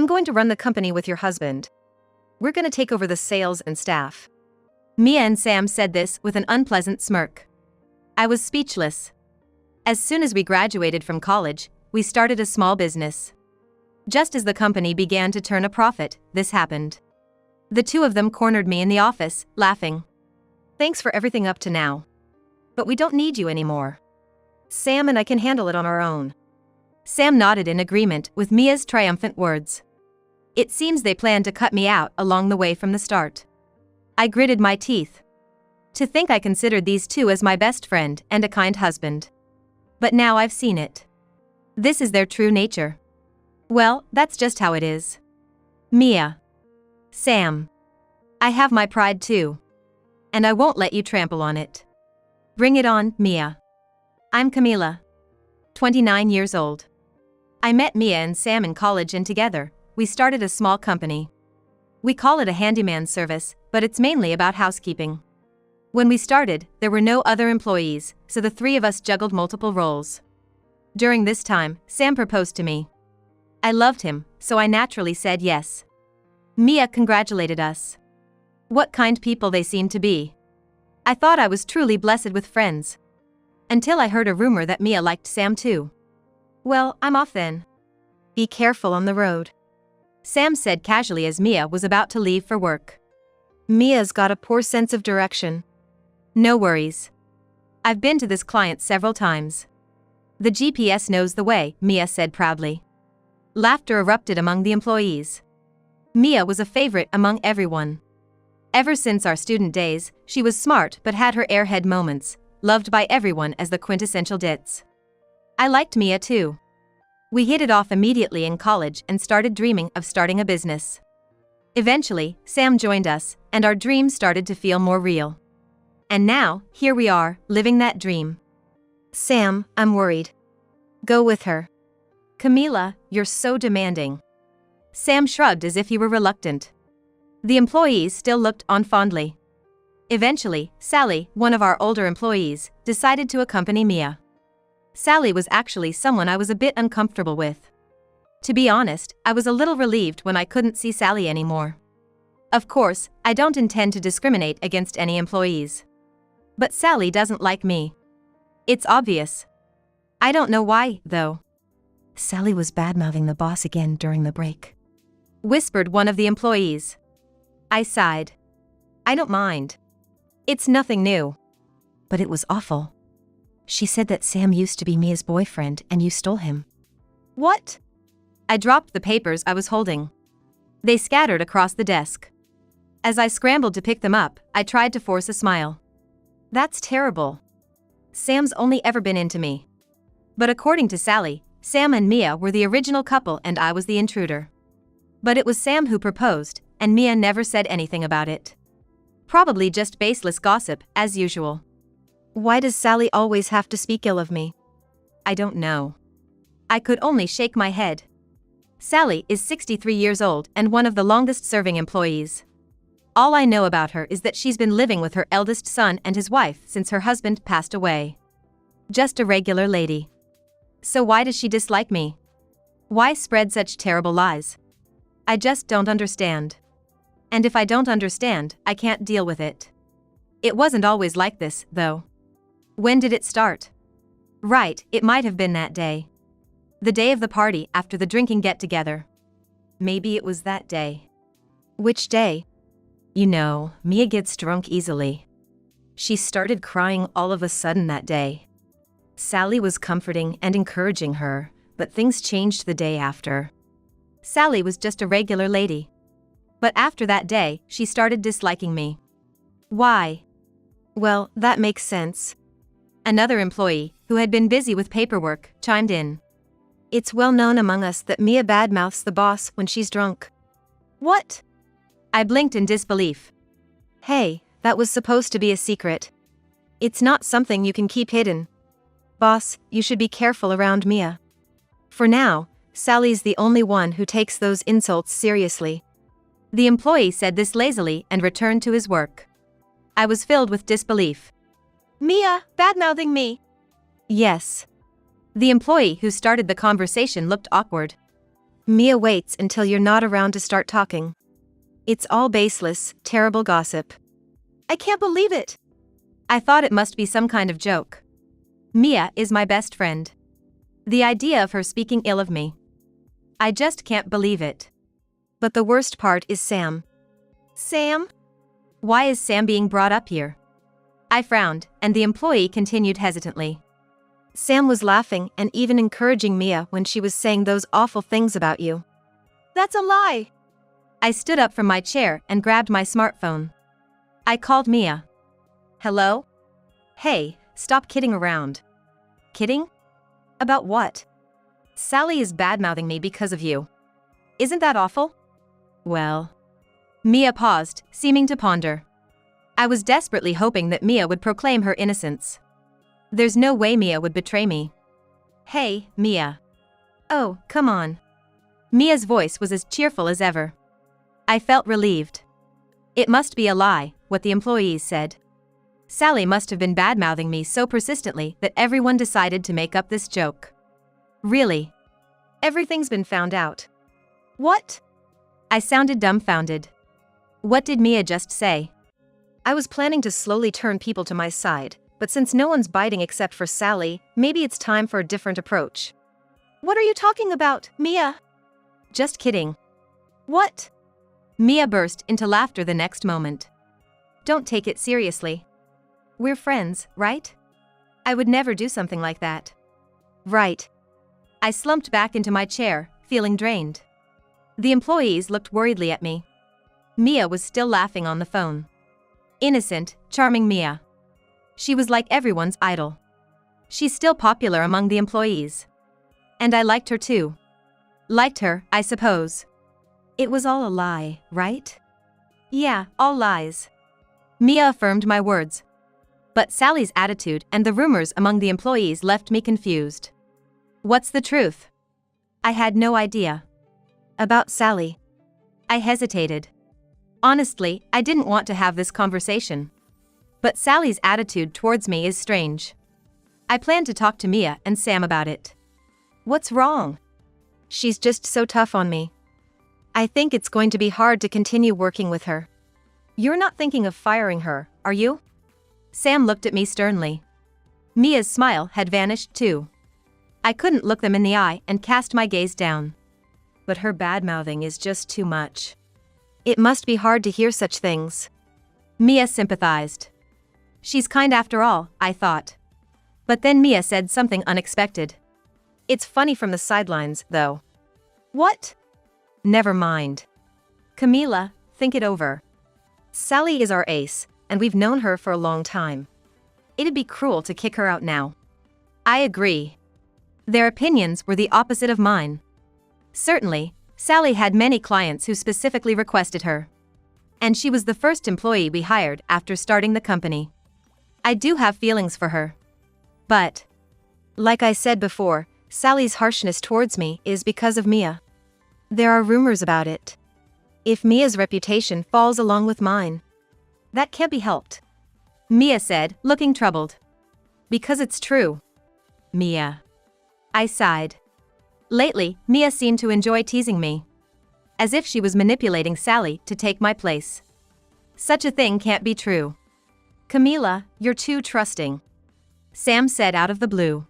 I'm going to run the company with your husband. We're going to take over the sales and staff. Mia and Sam said this with an unpleasant smirk. I was speechless. As soon as we graduated from college, we started a small business. Just as the company began to turn a profit, this happened. The two of them cornered me in the office, laughing. Thanks for everything up to now. But we don't need you anymore. Sam and I can handle it on our own. Sam nodded in agreement with Mia's triumphant words. It seems they planned to cut me out along the way from the start. I gritted my teeth. To think I considered these two as my best friend and a kind husband. But now I've seen it. This is their true nature. Well, that's just how it is. Mia. Sam. I have my pride too. And I won't let you trample on it. Bring it on, Mia. I'm Camila. 29 years old. I met Mia and Sam in college and together, we started a small company. We call it a handyman service, but it's mainly about housekeeping. When we started, there were no other employees, so the three of us juggled multiple roles. During this time, Sam proposed to me. I loved him, so I naturally said yes. Mia congratulated us. What kind people they seemed to be. I thought I was truly blessed with friends. Until I heard a rumor that Mia liked Sam too. Well, I'm off then. Be careful on the road. Sam said casually as Mia was about to leave for work. Mia's got a poor sense of direction. No worries. I've been to this client several times. The GPS knows the way, Mia said proudly. Laughter erupted among the employees. Mia was a favorite among everyone. Ever since our student days, she was smart but had her airhead moments, loved by everyone as the quintessential ditz. I liked Mia too. We hit it off immediately in college and started dreaming of starting a business. Eventually, Sam joined us, and our dreams started to feel more real. And now, here we are, living that dream. Sam, I'm worried. Go with her. Camila, you're so demanding. Sam shrugged as if he were reluctant. The employees still looked on fondly. Eventually, Sally, one of our older employees, decided to accompany Mia. Sally was actually someone I was a bit uncomfortable with. To be honest, I was a little relieved when I couldn't see Sally anymore. Of course, I don't intend to discriminate against any employees. But Sally doesn't like me. It's obvious. I don't know why, though. Sally was bad-mouthing the boss again during the break. Whispered one of the employees. I sighed. I don't mind. It's nothing new. But it was awful. She said that Sam used to be Mia's boyfriend and you stole him. What? I dropped the papers I was holding. They scattered across the desk. As I scrambled to pick them up, I tried to force a smile. That's terrible. Sam's only ever been into me. But according to Sally, Sam and Mia were the original couple and I was the intruder. But it was Sam who proposed, and Mia never said anything about it. Probably just baseless gossip, as usual. Why does Sally always have to speak ill of me? I don't know. I could only shake my head. Sally is 63 years old and one of the longest-serving employees. All I know about her is that she's been living with her eldest son and his wife since her husband passed away. Just a regular lady. So why does she dislike me? Why spread such terrible lies? I just don't understand. And if I don't understand, I can't deal with it. It wasn't always like this, though. When did it start? Right, it might have been that day. The day of the party after the drinking get-together. Maybe it was that day. Which day? You know, Mia gets drunk easily. She started crying all of a sudden that day. Sally was comforting and encouraging her, but things changed the day after. Sally was just a regular lady. But after that day, she started disliking me. Why? Well, that makes sense. Another employee, who had been busy with paperwork, chimed in. It's well known among us that Mia badmouths the boss when she's drunk. What? I blinked in disbelief. Hey, that was supposed to be a secret. It's not something you can keep hidden. Boss, you should be careful around Mia. For now, Sally's the only one who takes those insults seriously. The employee said this lazily and returned to his work. I was filled with disbelief. Mia, badmouthing me. Yes. The employee who started the conversation looked awkward. Mia waits until you're not around to start talking. It's all baseless, terrible gossip. I can't believe it. I thought it must be some kind of joke. Mia is my best friend. The idea of her speaking ill of me. I just can't believe it. But the worst part is Sam. Sam? Why is Sam being brought up here? I frowned, and the employee continued hesitantly. Sam was laughing and even encouraging Mia when she was saying those awful things about you. That's a lie. I stood up from my chair and grabbed my smartphone. I called Mia. Hello? Hey, stop kidding around. Kidding? About what? Sally is badmouthing me because of you. Isn't that awful? Well. Mia paused, seeming to ponder. I was desperately hoping that Mia would proclaim her innocence. There's no way Mia would betray me. Hey, Mia. Oh, come on. Mia's voice was as cheerful as ever. I felt relieved. It must be a lie, what the employees said. Sally must have been badmouthing me so persistently that everyone decided to make up this joke. Really? Everything's been found out. What? I sounded dumbfounded. What did Mia just say? I was planning to slowly turn people to my side, but since no one's biting except for Sally, maybe it's time for a different approach. What are you talking about, Mia? Just kidding. What? Mia burst into laughter the next moment. Don't take it seriously. We're friends, right? I would never do something like that. Right. I slumped back into my chair, feeling drained. The employees looked worriedly at me. Mia was still laughing on the phone. Innocent, charming Mia. She was like everyone's idol. She's still popular among the employees. And I liked her too. Liked her, I suppose. It was all a lie, right? Yeah, all lies. Mia affirmed my words. But Sally's attitude and the rumors among the employees left me confused. What's the truth? I had no idea. About Sally. I hesitated. Honestly, I didn't want to have this conversation. But Sally's attitude towards me is strange. I plan to talk to Mia and Sam about it. What's wrong? She's just so tough on me. I think it's going to be hard to continue working with her. You're not thinking of firing her, are you? Sam looked at me sternly. Mia's smile had vanished too. I couldn't look them in the eye and cast my gaze down. But her badmouthing is just too much. It must be hard to hear such things. Mia sympathized. She's kind after all, I thought. But then Mia said something unexpected. It's funny from the sidelines, though. What? Never mind. Camila, think it over. Sally is our ace, and we've known her for a long time. It'd be cruel to kick her out now. I agree. Their opinions were the opposite of mine. Certainly, Sally had many clients who specifically requested her. And she was the first employee we hired after starting the company. I do have feelings for her. But, like I said before, Sally's harshness towards me is because of Mia. There are rumors about it. If Mia's reputation falls along with mine, that can't be helped. Mia said, looking troubled. Because it's true. Mia. I sighed. Lately, Mia seemed to enjoy teasing me. As if she was manipulating Sally to take my place. Such a thing can't be true. Camila, you're too trusting. Sam said out of the blue.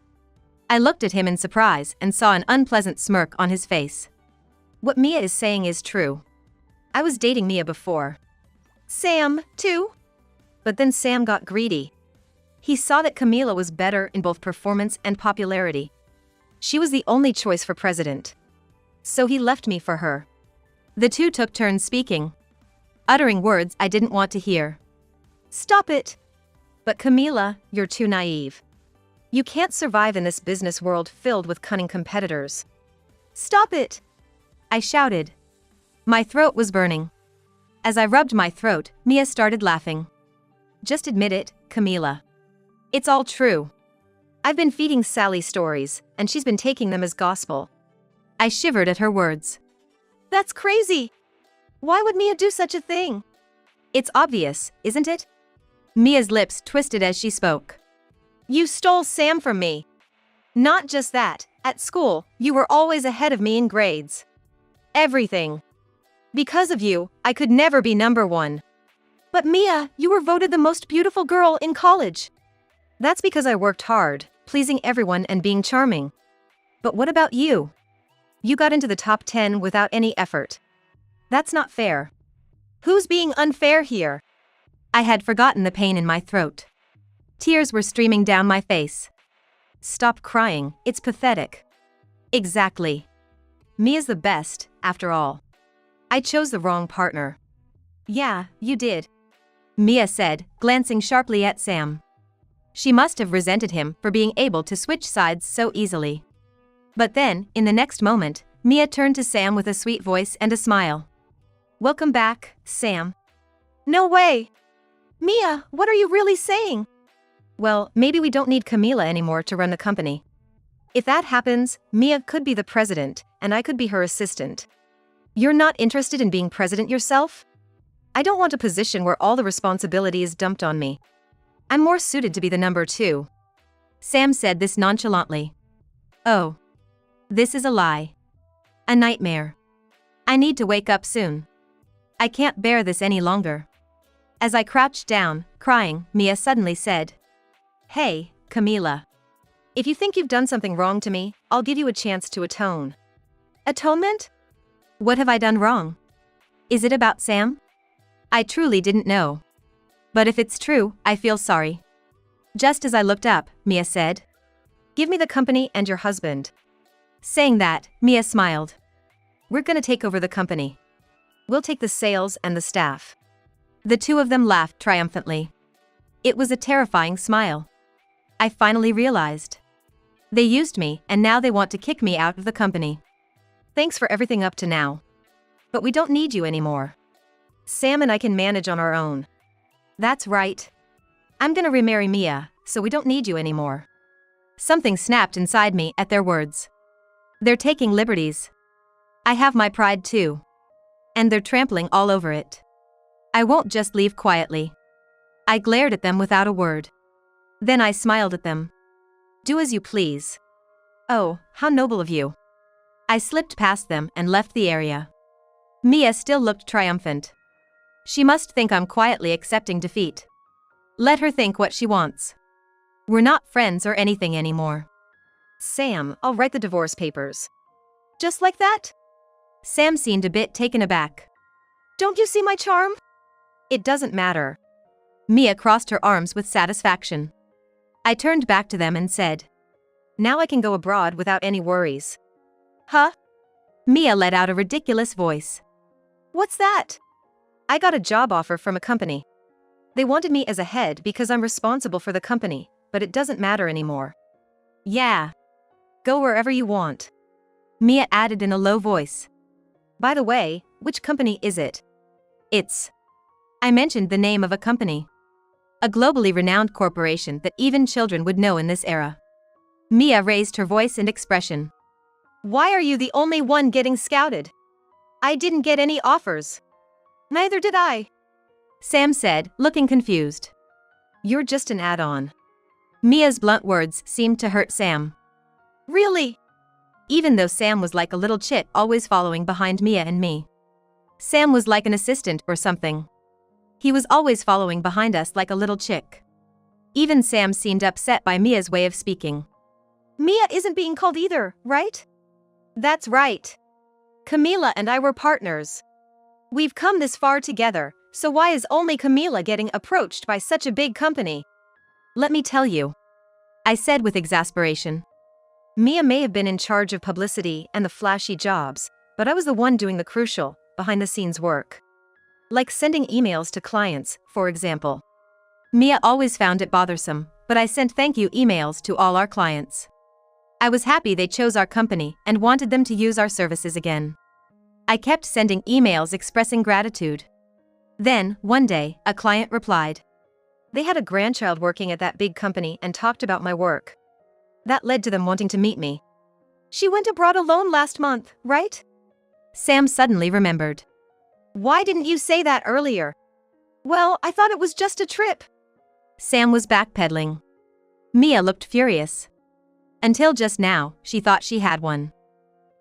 I looked at him in surprise and saw an unpleasant smirk on his face. What Mia is saying is true. I was dating Mia before. Sam, too? But then Sam got greedy. He saw that Camila was better in both performance and popularity. She was the only choice for president. So he left me for her. The two took turns speaking, uttering words I didn't want to hear. Stop it! But Camila, you're too naive. You can't survive in this business world filled with cunning competitors. Stop it! I shouted. My throat was burning. As I rubbed my throat, Mia started laughing. Just admit it, Camila. It's all true. I've been feeding Sally stories, and she's been taking them as gospel. I shivered at her words. That's crazy! Why would Mia do such a thing? It's obvious, isn't it? Mia's lips twisted as she spoke. You stole Sam from me. Not just that, at school, you were always ahead of me in grades. Everything. Because of you, I could never be number one. But Mia, you were voted the most beautiful girl in college. That's because I worked hard, pleasing everyone and being charming. But what about you? You got into the top 10 without any effort. That's not fair. Who's being unfair here? I had forgotten the pain in my throat. Tears were streaming down my face. Stop crying, it's pathetic. Exactly. Mia's the best, after all. I chose the wrong partner. Yeah, you did. Mia said, glancing sharply at Sam. She must have resented him for being able to switch sides so easily. But then, in the next moment, Mia turned to Sam with a sweet voice and a smile. Welcome back, Sam. No way! Mia, what are you really saying? Well, maybe we don't need Camila anymore to run the company. If that happens, Mia could be the president, and I could be her assistant. You're not interested in being president yourself? I don't want a position where all the responsibility is dumped on me. I'm more suited to be the number 2. Sam said this nonchalantly. Oh. This is a lie. A nightmare. I need to wake up soon. I can't bear this any longer. As I crouched down, crying, Mia suddenly said, Hey, Camila. If you think you've done something wrong to me, I'll give you a chance to atone. Atonement? What have I done wrong? Is it about Sam? I truly didn't know. But if it's true, I feel sorry. Just as I looked up, Mia said, Give me the company and your husband. Saying that, Mia smiled. We're gonna take over the company. We'll take the sales and the staff. The two of them laughed triumphantly. It was a terrifying smile. I finally realized. They used me, and now they want to kick me out of the company. Thanks for everything up to now. But we don't need you anymore. Sam and I can manage on our own. That's right. I'm gonna remarry Mia, so we don't need you anymore. Something snapped inside me at their words. They're taking liberties. I have my pride too. And they're trampling all over it. I won't just leave quietly. I glared at them without a word. Then I smiled at them. Do as you please. Oh, how noble of you. I slipped past them and left the area. Mia still looked triumphant. She must think I'm quietly accepting defeat. Let her think what she wants. We're not friends or anything anymore. Sam, I'll write the divorce papers. Just like that? Sam seemed a bit taken aback. Don't you see my charm? It doesn't matter. Mia crossed her arms with satisfaction. I turned back to them and said, Now I can go abroad without any worries. Huh? Mia let out a ridiculous voice. What's that? I got a job offer from a company. They wanted me as a head because I'm responsible for the company, but it doesn't matter anymore. Yeah. Go wherever you want. Mia added in a low voice. By the way, which company is it? It's. I mentioned the name of a company. A globally renowned corporation that even children would know in this era. Mia raised her voice and expression. Why are you the only one getting scouted? I didn't get any offers. Neither did I. Sam said, looking confused. You're just an add-on. Mia's blunt words seemed to hurt Sam. Really? Even though Sam was like a little chit always following behind Mia and me. Sam was like an assistant or something. He was always following behind us like a little chick. Even Sam seemed upset by Mia's way of speaking. Mia isn't being called either, right? That's right. Camila and I were partners. We've come this far together, so why is only Camila getting approached by such a big company? Let me tell you. I said with exasperation. Mia may have been in charge of publicity and the flashy jobs, but I was the one doing the crucial, behind-the-scenes work. Like sending emails to clients, for example. Mia always found it bothersome, but I sent thank you emails to all our clients. I was happy they chose our company and wanted them to use our services again. I kept sending emails expressing gratitude. Then, one day, a client replied. They had a grandchild working at that big company and talked about my work. That led to them wanting to meet me. She went abroad alone last month, right? Sam suddenly remembered. Why didn't you say that earlier? Well, I thought it was just a trip. Sam was backpedaling. Mia looked furious. Until just now, she thought she had one.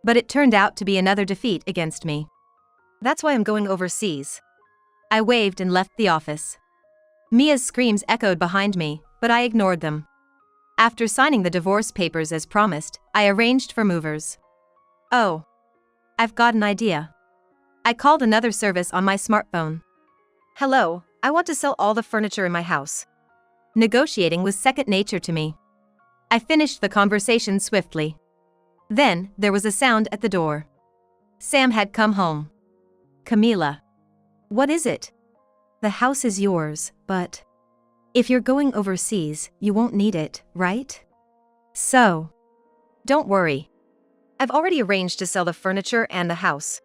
But it turned out to be another defeat against me. That's why I'm going overseas. I waved and left the office. Mia's screams echoed behind me, but I ignored them. After signing the divorce papers as promised, I arranged for movers. Oh, I've got an idea. I called another service on my smartphone. Hello, I want to sell all the furniture in my house. Negotiating was second nature to me. I finished the conversation swiftly. Then, there was a sound at the door. Sam had come home. Camila. What is it? The house is yours, but if you're going overseas, you won't need it, right? So, don't worry. I've already arranged to sell the furniture and the house,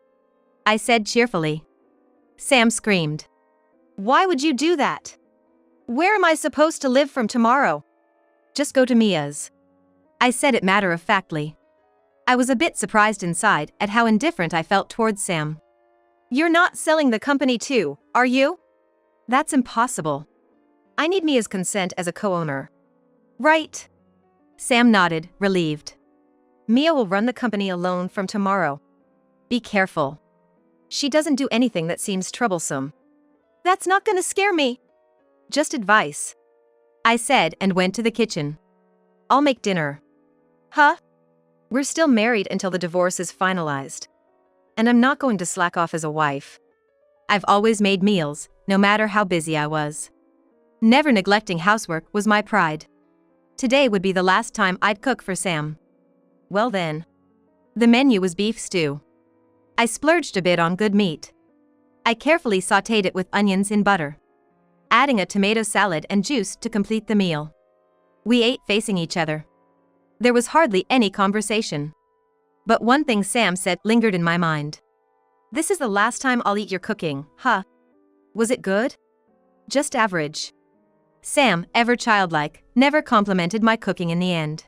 I said cheerfully. Sam screamed. Why would you do that? Where am I supposed to live from tomorrow? Just go to Mia's. I said it matter-of-factly. I was a bit surprised inside at how indifferent I felt towards Sam. You're not selling the company too, are you? That's impossible. I need Mia's consent as a co-owner. Right. Sam nodded, relieved. Mia will run the company alone from tomorrow. Be careful. She doesn't do anything that seems troublesome. That's not gonna scare me. Just advice, I said and went to the kitchen. I'll make dinner. Huh? We're still married until the divorce is finalized. And I'm not going to slack off as a wife. I've always made meals, no matter how busy I was. Never neglecting housework was my pride. Today would be the last time I'd cook for Sam. Well then. The menu was beef stew. I splurged a bit on good meat. I carefully sautéed it with onions in butter, adding a tomato salad and juice to complete the meal. We ate facing each other. There was hardly any conversation. But one thing Sam said lingered in my mind. This is the last time I'll eat your cooking, huh? Was it good? Just average. Sam, ever childlike, never complimented my cooking in the end.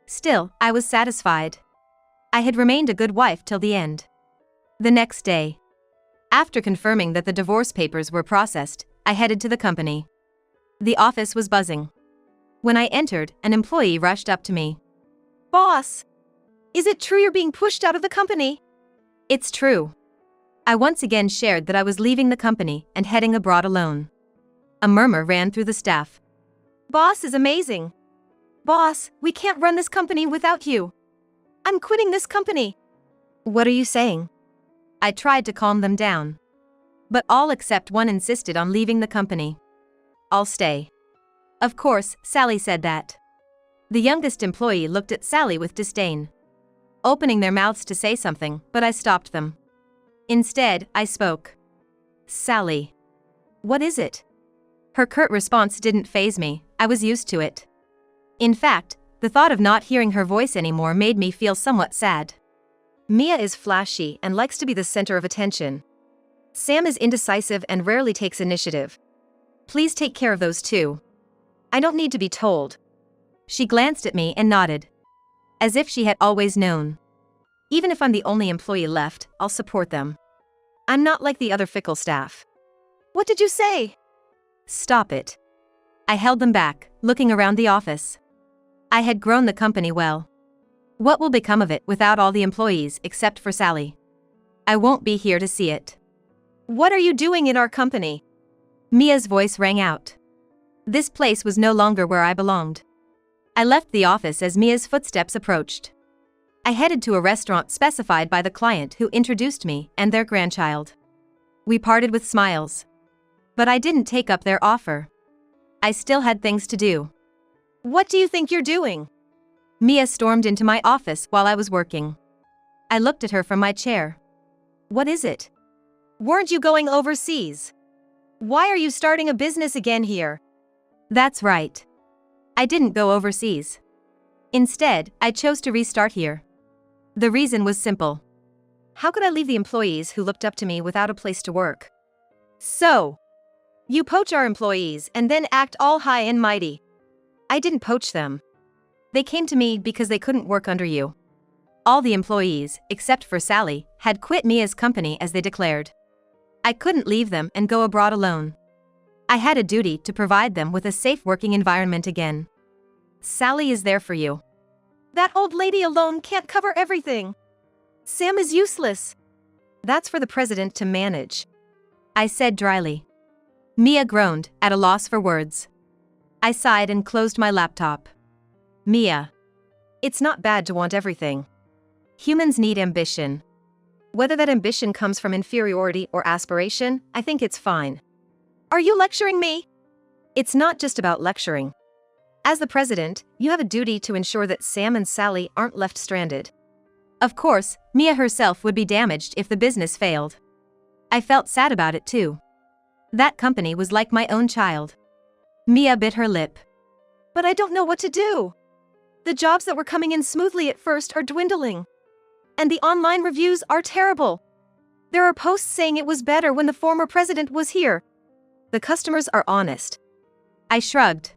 Still, I was satisfied. I had remained a good wife till the end. The next day, after confirming that the divorce papers were processed, I headed to the company. The office was buzzing. When I entered, an employee rushed up to me. Boss! Is it true you're being pushed out of the company? It's true. I once again shared that I was leaving the company and heading abroad alone. A murmur ran through the staff. Boss is amazing. Boss, we can't run this company without you. I'm quitting this company. What are you saying? I tried to calm them down. But all except one insisted on leaving the company. I'll stay. Of course, Sally said that. The youngest employee looked at Sally with disdain, opening their mouths to say something, but I stopped them. Instead, I spoke. Sally. What is it? Her curt response didn't faze me, I was used to it. In fact, the thought of not hearing her voice anymore made me feel somewhat sad. Mia is flashy and likes to be the center of attention. Sam is indecisive and rarely takes initiative. Please take care of those two. I don't need to be told. She glanced at me and nodded, as if she had always known. Even if I'm the only employee left, I'll support them. I'm not like the other fickle staff. What did you say? Stop it. I held them back, looking around the office. I had grown the company well. What will become of it without all the employees except for Sally? I won't be here to see it. What are you doing in our company? Mia's voice rang out. This place was no longer where I belonged. I left the office as Mia's footsteps approached. I headed to a restaurant specified by the client who introduced me and their grandchild. We parted with smiles. But I didn't take up their offer. I still had things to do. What do you think you're doing? Mia stormed into my office while I was working. I looked at her from my chair. What is it? Weren't you going overseas? Why are you starting a business again here? That's right. I didn't go overseas. Instead, I chose to restart here. The reason was simple. How could I leave the employees who looked up to me without a place to work? So, you poach our employees and then act all high and mighty. I didn't poach them. They came to me because they couldn't work under you. All the employees, except for Sally, had quit Mia's company as they declared. I couldn't leave them and go abroad alone. I had a duty to provide them with a safe working environment again. Sally is there for you. That old lady alone can't cover everything. Sam is useless. That's for the president to manage, I said dryly. Mia groaned, at a loss for words. I sighed and closed my laptop. Mia. It's not bad to want everything. Humans need ambition. Whether that ambition comes from inferiority or aspiration, I think it's fine. Are you lecturing me? It's not just about lecturing. As the president, you have a duty to ensure that Sam and Sally aren't left stranded. Of course, Mia herself would be damaged if the business failed. I felt sad about it too. That company was like my own child. Mia bit her lip. But I don't know what to do. The jobs that were coming in smoothly at first are dwindling. And the online reviews are terrible. There are posts saying it was better when the former president was here. The customers are honest. I shrugged.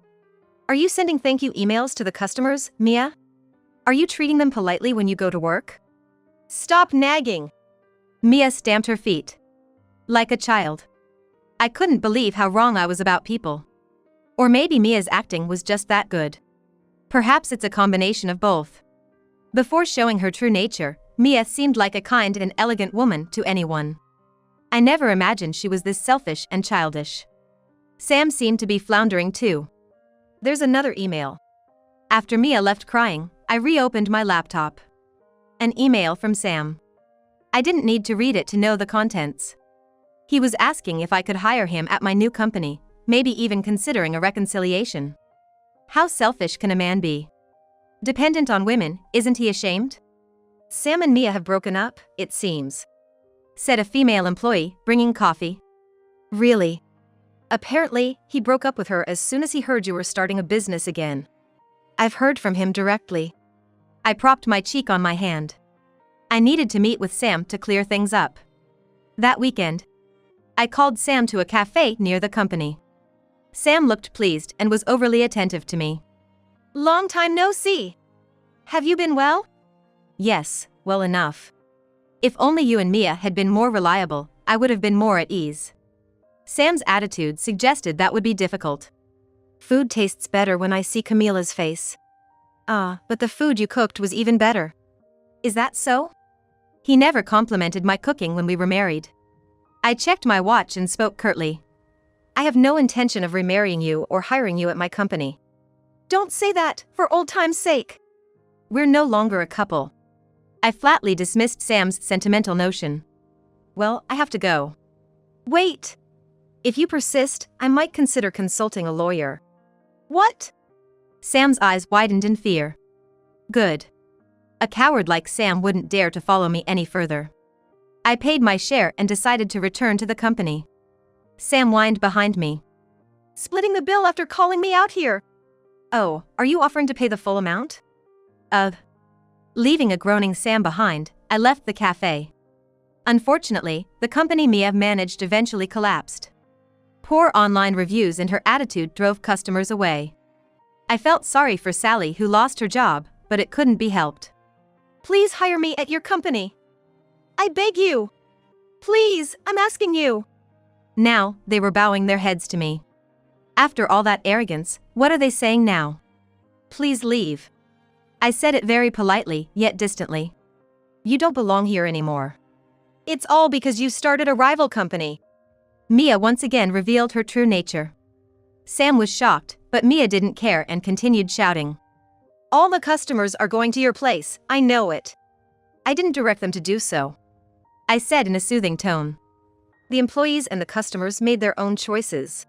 Are you sending thank you emails to the customers, Mia? Are you treating them politely when you go to work? Stop nagging. Mia stamped her feet. Like a child. I couldn't believe how wrong I was about people. Or maybe Mia's acting was just that good. Perhaps it's a combination of both. Before showing her true nature, Mia seemed like a kind and elegant woman to anyone. I never imagined she was this selfish and childish. Sam seemed to be floundering too. There's another email. After Mia left crying, I reopened my laptop. An email from Sam. I didn't need to read it to know the contents. He was asking if I could hire him at my new company, maybe even considering a reconciliation. How selfish can a man be? Dependent on women, isn't he ashamed? Sam and Mia have broken up, it seems, said a female employee, bringing coffee. Really? Apparently, he broke up with her as soon as he heard you were starting a business again. I've heard from him directly. I propped my cheek on my hand. I needed to meet with Sam to clear things up. That weekend, I called Sam to a cafe near the company. Sam looked pleased and was overly attentive to me. Long time no see. Have you been well? Yes, well enough. If only you and Mia had been more reliable, I would have been more at ease. Sam's attitude suggested that would be difficult. Food tastes better when I see Camila's face. Ah, but the food you cooked was even better. Is that so? He never complimented my cooking when we were married. I checked my watch and spoke curtly. I have no intention of remarrying you or hiring you at my company. Don't say that, for old time's sake. We're no longer a couple. I flatly dismissed Sam's sentimental notion. Well, I have to go. Wait. If you persist, I might consider consulting a lawyer. What? Sam's eyes widened in fear. Good. A coward like Sam wouldn't dare to follow me any further. I paid my share and decided to return to the company. Sam whined behind me. Splitting the bill after calling me out here. Oh, are you offering to pay the full amount? Leaving a groaning Sam behind, I left the cafe. Unfortunately, the company Mia managed eventually collapsed. Poor online reviews and her attitude drove customers away. I felt sorry for Sally who lost her job, but it couldn't be helped. Please hire me at your company. I beg you. Please, I'm asking you. Now, they were bowing their heads to me. After all that arrogance, what are they saying now? Please leave. I said it very politely, yet distantly. You don't belong here anymore. It's all because you started a rival company. Mia once again revealed her true nature. Sam was shocked, but Mia didn't care and continued shouting. All the customers are going to your place, I know it. I didn't direct them to do so. I said in a soothing tone. The employees and the customers made their own choices.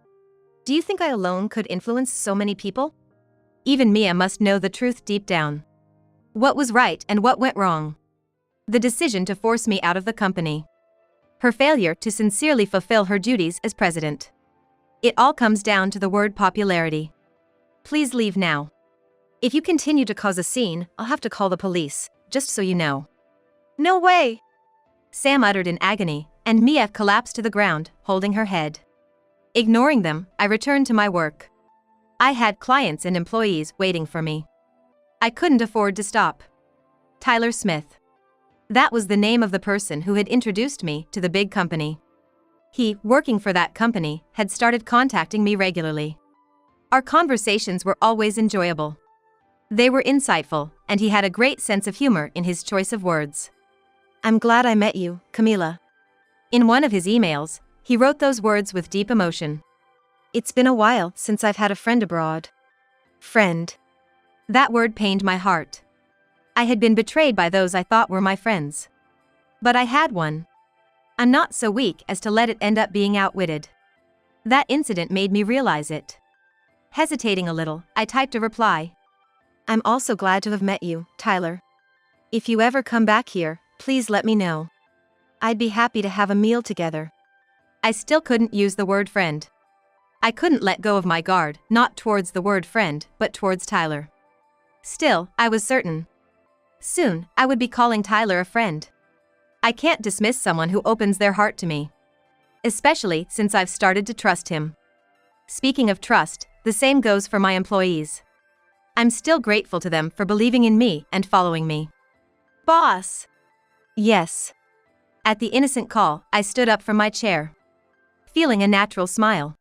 Do you think I alone could influence so many people? Even Mia must know the truth deep down. What was right and what went wrong? The decision to force me out of the company. Her failure to sincerely fulfill her duties as president. It all comes down to the word popularity. Please leave now. If you continue to cause a scene, I'll have to call the police, just so you know. No way! Sam uttered in agony, and Mia collapsed to the ground, holding her head. Ignoring them, I returned to my work. I had clients and employees waiting for me. I couldn't afford to stop. Tyler Smith. That was the name of the person who had introduced me to the big company. He, working for that company, had started contacting me regularly. Our conversations were always enjoyable. They were insightful, and he had a great sense of humor in his choice of words. I'm glad I met you, Camila. In one of his emails, he wrote those words with deep emotion. It's been a while since I've had a friend abroad. Friend. That word pained my heart. I had been betrayed by those I thought were my friends. But I had one. I'm not so weak as to let it end up being outwitted. That incident made me realize it. Hesitating a little, I typed a reply. I'm also glad to have met you, Tyler. If you ever come back here, please let me know. I'd be happy to have a meal together. I still couldn't use the word friend. I couldn't let go of my guard, not towards the word friend, but towards Tyler. Still, I was certain. Soon, I would be calling Tyler a friend. I can't dismiss someone who opens their heart to me. Especially since I've started to trust him. Speaking of trust, the same goes for my employees. I'm still grateful to them for believing in me and following me. Boss! Yes. At the innocent call, I stood up from my chair. Feeling a natural smile.